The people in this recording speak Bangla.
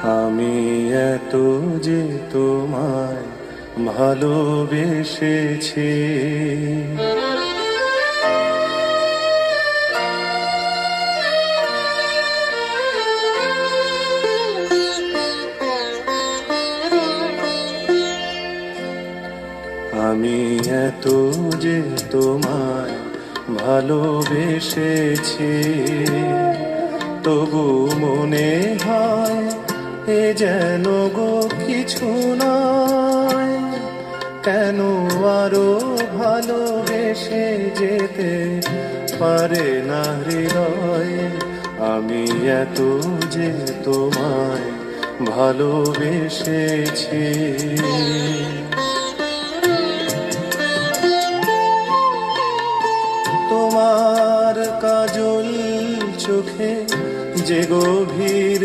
আমি এত যে তোমায় ভালোবেসেছি, আমি এত যে তোমায় ভালোবেসেছি, তবু মনে হয় এ যেন গো কিছু নয়। কেন আরো ভালোবেসে যেতে পারে না হৃদয়? আমি এত যে তোমায় ভালোবেসেছি। তোমার কাজল চোখে যে গভীর